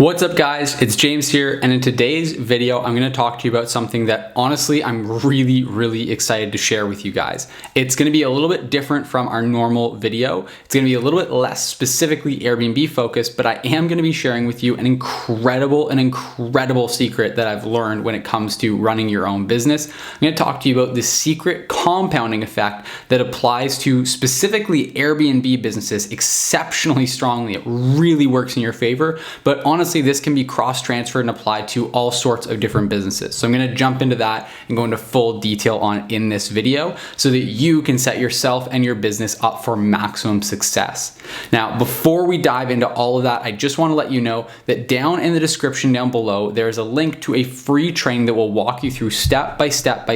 What's up guys, it's James here, and in today's video I'm going to talk to you about something that honestly I'm really excited to share with you guys. It's going to be a little bit different from our normal video. It's going to be a little bit less specifically Airbnb focused, but I am going to be sharing with you an incredible secret that I've learned when it comes to running your own business. I'm going to talk to you about the secret compounding effect that applies to specifically Airbnb businesses exceptionally strongly. It really works in your favor, but honestly this can be cross-transferred and applied to all sorts of different businesses. So I'm going to jump into that and go into full detail on in this video so that you can set yourself and your business up for maximum success. Now, before we dive into all of that, I just want to let you know that down in the description down below, there's a link to a free training that will walk you through step by step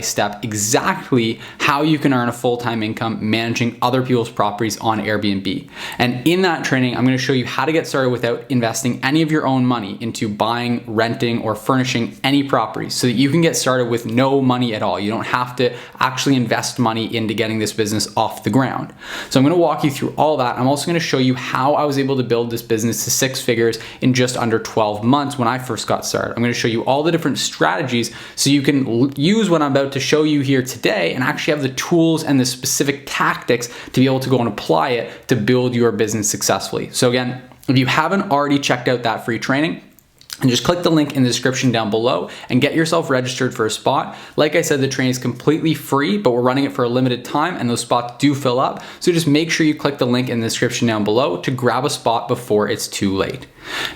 exactly how you can earn a full-time income managing other people's properties on Airbnb. And in that training, I'm going to show you how to get started without investing any of your own money into buying, renting, or furnishing any properties so that you can get started with no money at all. You don't have to actually invest money into getting this business off the ground. So I'm going to walk you through all that. I'm also going to show you how I was able to build this business to 6 figures in just under 12 months when I first got started. I'm going to show you all the different strategies so you can use what I'm about to show you here today and actually have the tools and the specific tactics to be able to go and apply it to build your business successfully. So again, if you haven't already checked out that free training, and just click the link in the description down below and get yourself registered for a spot. Like I said, the training is completely free, but we're running it for a limited time and those spots do fill up. So just make sure you click the link in the description down below to grab a spot before it's too late.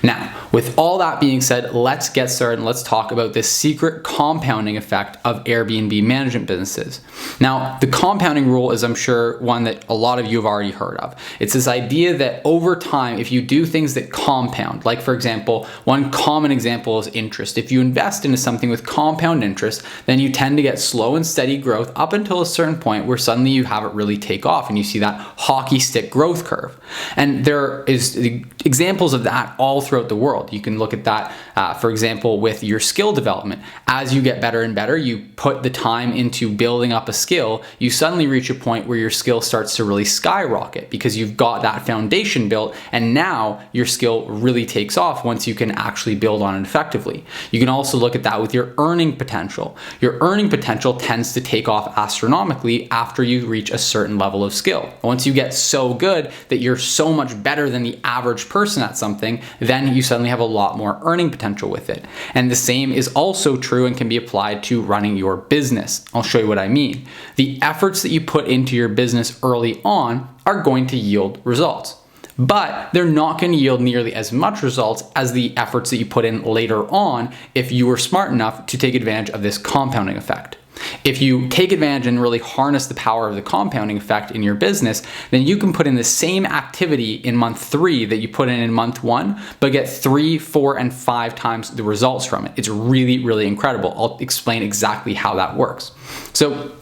Now, with all that being said, let's get started and let's talk about this secret compounding effect of Airbnb management businesses. Now, the compounding rule is, I'm sure, one that a lot of you have already heard of. It's this idea that over time, if you do things that compound, like for example, one common example is interest. If you invest into something with compound interest, then you tend to get slow and steady growth up until a certain point where suddenly you have it really take off and you see that hockey stick growth curve. And there is examples of that all throughout the world. You can look at that, for example, with your skill development. As you get better and better, you put the time into building up a skill, you suddenly reach a point where your skill starts to really skyrocket because you've got that foundation built, and now your skill really takes off once you can actually build on it effectively. You can also look at that with your earning potential. Your earning potential tends to take off astronomically after you reach a certain level of skill. Once you get so good that you're so much better than the average person at something, then you suddenly have a lot more earning potential with it. And the same is also true and can be applied to running your business. I'll show you what I mean. The efforts that you put into your business early on are going to yield results, but they're not going to yield nearly as much results as the efforts that you put in later on if you were smart enough to take advantage of this compounding effect. If you take advantage and really harness the power of the compounding effect in your business, then you can put in the same activity in month 3 that you put in month 1, but get 3, 4, and 5 times the results from it. It's really incredible. I'll explain exactly how that works. So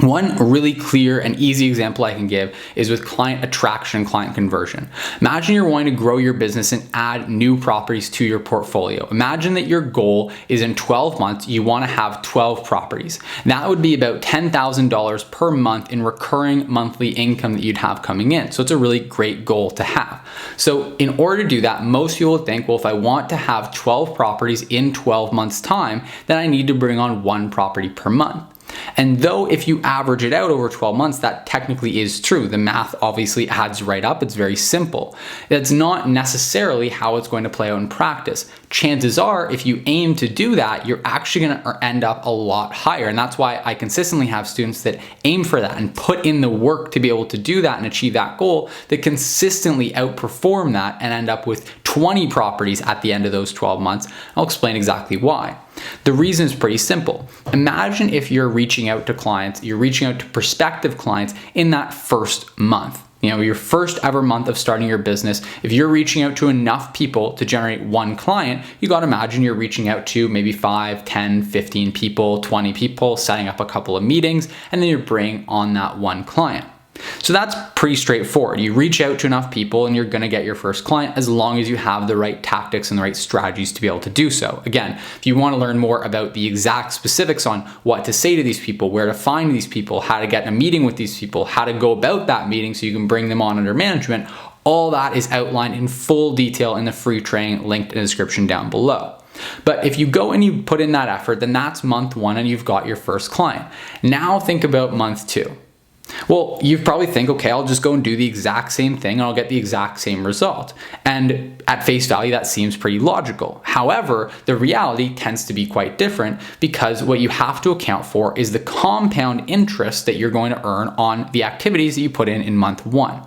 one really clear and easy example I can give is with client attraction, client conversion. Imagine you're wanting to grow your business and add new properties to your portfolio. Imagine that your goal is in 12 months, you want to have 12 properties. That would be about $10,000 per month in recurring monthly income that you'd have coming in. So it's a really great goal to have. So in order to do that, most people would think, well, if I want to have 12 properties in 12 months time, then I need to bring on 1 property per month. And though if you average it out over 12 months, that technically is true. The math obviously adds right up. It's very simple. That's not necessarily how it's going to play out in practice. Chances are, if you aim to do that, you're actually going to end up a lot higher. And that's why I consistently have students that aim for that and put in the work to be able to do that and achieve that goal, that consistently outperform that and end up with 20 properties at the end of those 12 months. I'll explain exactly why. The reason is pretty simple. Imagine if you're reaching out to clients, you're reaching out to prospective clients in that first month. You know, your first ever month of starting your business. If you're reaching out to enough people to generate 1 client, you got to imagine you're reaching out to maybe 5, 10, 15 people, 20 people, setting up a couple of meetings, and then you're bringing on that 1 client. So that's pretty straightforward. You reach out to enough people and you're going to get your first client as long as you have the right tactics and the right strategies to be able to do so. Again, if you want to learn more about the exact specifics on what to say to these people, where to find these people, how to get in a meeting with these people, how to go about that meeting so you can bring them on under management, All that is outlined in full detail in the free training linked in the description down below. But if you go and you put in that effort, then that's month 1 and you've got your first client. Now think about month 2. Well, you probably think, okay, I'll just go and do the exact same thing and I'll get the exact same result. And at face value, that seems pretty logical. However, the reality tends to be quite different because what you have to account for is the compound interest that you're going to earn on the activities that you put in month 1.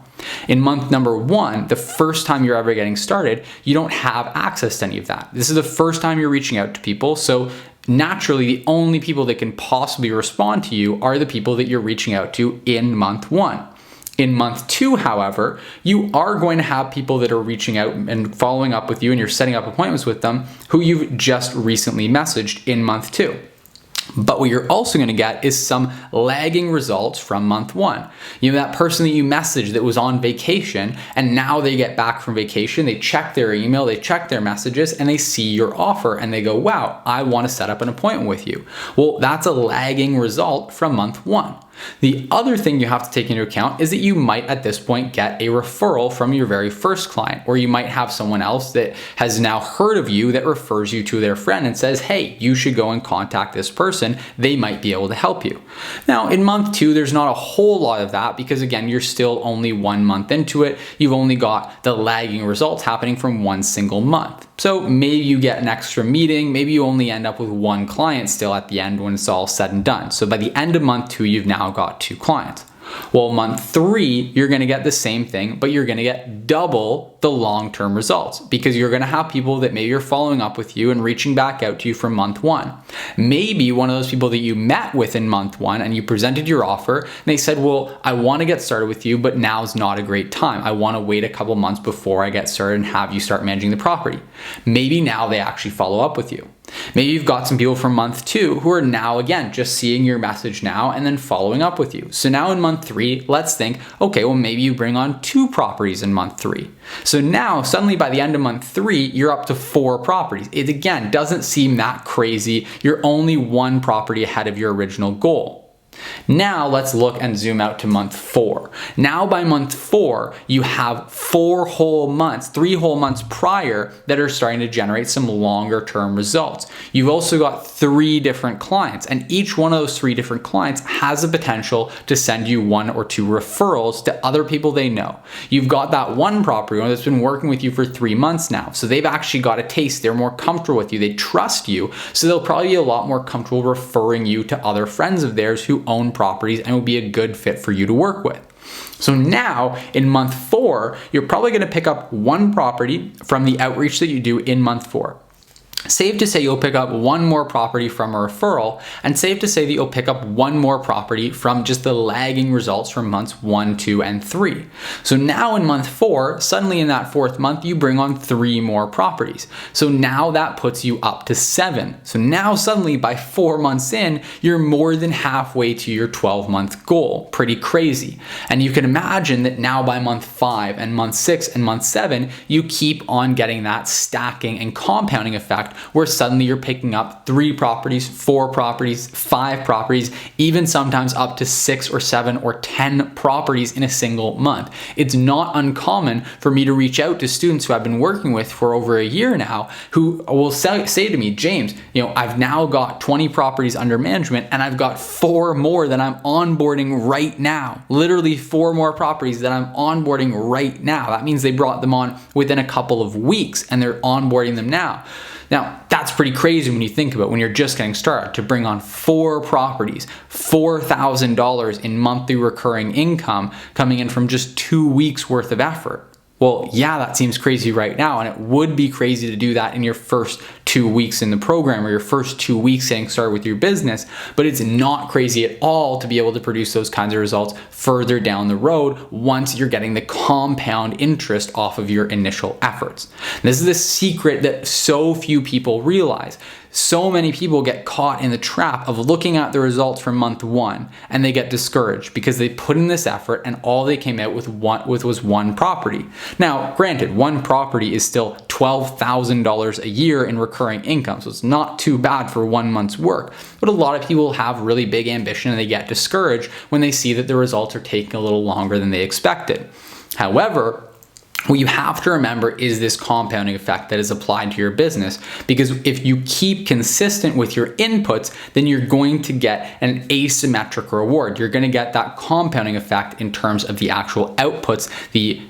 In month number 1, the first time you're ever getting started, you don't have access to any of that. This is the first time you're reaching out to people, so naturally, the only people that can possibly respond to you are the people that you're reaching out to in month 1. In month 2, however, you are going to have people that are reaching out and following up with you, and you're setting up appointments with them who you've just recently messaged in month 2. But what you're also going to get is some lagging results from month 1. You know, that person that you messaged that was on vacation and now they get back from vacation, they check their email, they check their messages, and they see your offer and they go, wow, I want to set up an appointment with you. Well, that's a lagging result from month 1. The other thing you have to take into account is that you might at this point get a referral from your very first client, or you might have someone else that has now heard of you that refers you to their friend and says, hey, you should go and contact this person. They might be able to help you. Now, in month 2, there's not a whole lot of that because again, you're still only 1 month into it. You've only got the lagging results happening from one single month. So maybe you get an extra meeting, maybe you only end up with 1 client still at the end when it's all said and done. So by the end of month 2, you've now got 2 clients. Well, month 3, you're going to get the same thing, but you're going to get double the long-term results because you're going to have people that maybe are following up with you and reaching back out to you from month 1. Maybe one of those people that you met with in month 1 and you presented your offer and they said, well, I want to get started with you, but now's not a great time. I want to wait a couple months before I get started and have you start managing the property. Maybe now they actually follow up with you. Maybe you've got some people from month 2 who are now, again, just seeing your message now and then following up with you. So now in month 3, let's think, okay, well, maybe you bring on 2 properties in month 3. So now suddenly by the end of month 3, you're up to 4 properties. It again doesn't seem that crazy. You're only 1 property ahead of your original goal. Now let's look and zoom out to month 4. Now by month 4, you have 4 whole months, 3 whole months prior that are starting to generate some longer term results. You've also got 3 different clients, and each one of those 3 different clients has the potential to send you 1 or 2 referrals to other people they know. You've got that 1 property owner that's been working with you for 3 months now. So they've actually got a taste. They're more comfortable with you. They trust you. So they'll probably be a lot more comfortable referring you to other friends of theirs who own properties and will be a good fit for you to work with. So now in month 4, you're probably going to pick up 1 property from the outreach that you do in month 4. Safe to say you'll pick up 1 more property from a referral, and safe to say that you'll pick up 1 more property from just the lagging results from months 1, 2, and 3. So now in month 4, suddenly in that 4th month, you bring on 3 more properties. So now that puts you up to 7. So now suddenly by 4 months in, you're more than halfway to your 12-month goal. Pretty crazy. And you can imagine that now by month 5 and month 6 and month 7, you keep on getting that stacking and compounding effect where suddenly you're picking up 3 properties, 4 properties, 5 properties, even sometimes up to 6 or 7 or 10 properties in a single month. It's not uncommon for me to reach out to students who I've been working with for over a year now who will say to me, James, I've now got 20 properties under management and I've got 4 more that I'm onboarding right now. Literally 4 more properties that I'm onboarding right now. That means they brought them on within a couple of weeks and they're onboarding them now. Now, that's pretty crazy when you think about it, when you're just getting started, to bring on 4 properties, $4,000 in monthly recurring income coming in from just 2 weeks worth of effort. Well, yeah, that seems crazy right now, and it would be crazy to do that in your first 2 weeks in the program or your first 2 weeks getting started with your business, but it's not crazy at all to be able to produce those kinds of results further down the road once you're getting the compound interest off of your initial efforts. This is the secret that so few people realize. So many people get caught in the trap of looking at the results from month 1 and they get discouraged because they put in this effort and all they came out with was 1 property. Now, granted, 1 property is still $12,000 a year in recurring income, so it's not too bad for 1 month's work. But a lot of people have really big ambition and they get discouraged when they see that the results are taking a little longer than they expected. However, what you have to remember is this compounding effect that is applied to your business, because if you keep consistent with your inputs, then you're going to get an asymmetric reward. You're going to get that compounding effect in terms of the actual outputs, the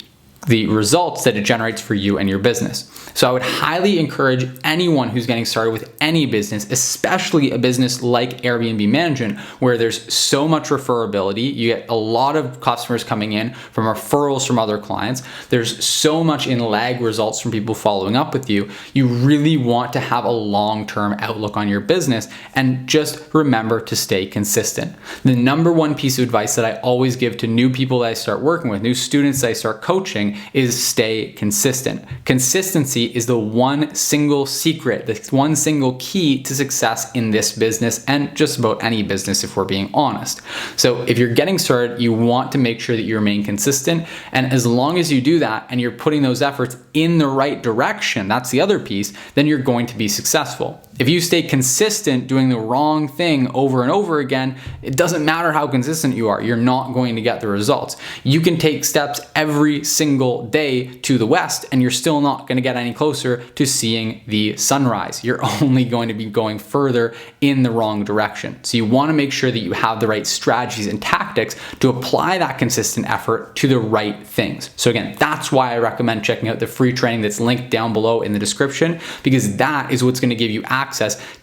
results that it generates for you and your business. So I would highly encourage anyone who's getting started with any business, especially a business like Airbnb management, where there's so much referability. You get a lot of customers coming in from referrals from other clients. There's so much in lag results from people following up with you. You really want to have a long-term outlook on your business, and just remember to stay consistent. The number one piece of advice that I always give to new people that I start working with, new students that I start coaching, is stay consistent. Consistency is the one single secret, the one single key to success in this business, and just about any business if we're being honest. So if you're getting started, you want to make sure that you remain consistent, and as long as you do that and you're putting those efforts in the right direction, that's the other piece, then you're going to be successful. If you stay consistent doing the wrong thing over and over again, it doesn't matter how consistent you are, you're not going to get the results. You can take steps every single day to the west and you're still not going to get any closer to seeing the sunrise. You're only going to be going further in the wrong direction. So you want to make sure that you have the right strategies and tactics to apply that consistent effort to the right things. So again, that's why I recommend checking out the free training that's linked down below in the description, because that is what's going to give you access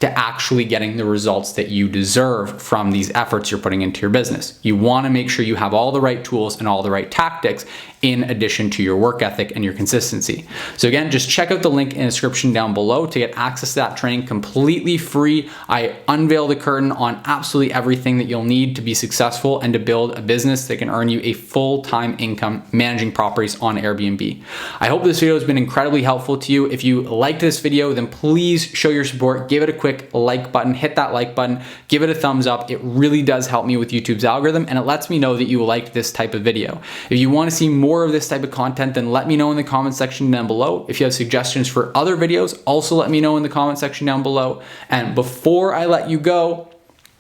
to actually getting the results that you deserve from these efforts you're putting into your business. You want to make sure you have all the right tools and all the right tactics in addition to your work ethic and your consistency. So again, just check out the link in the description down below to get access to that training completely free. I unveil the curtain on absolutely everything that you'll need to be successful and to build a business that can earn you a full-time income managing properties on Airbnb. I hope this video has been incredibly helpful to you. If you liked this video, then please show your support. Give it a quick like button, hit that like button, give it a thumbs up. It really does help me with YouTube's algorithm, and it lets me know that you liked this type of video. If you want to see more of this type of content, then let me know in the comment section down below. If you have suggestions for other videos, also let me know in the comment section down below. And before I let you go,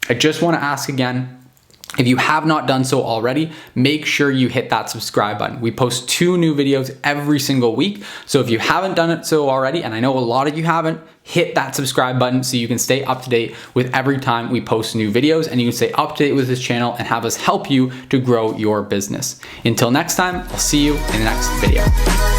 I just want to ask again, if you have not done so already, make sure you hit that subscribe button. We post 2 new videos every single week. So if you haven't done it so already, and I know a lot of you haven't, hit that subscribe button so you can stay up to date with every time we post new videos, and you can stay up to date with this channel and have us help you to grow your business. Until next time, I'll see you in the next video.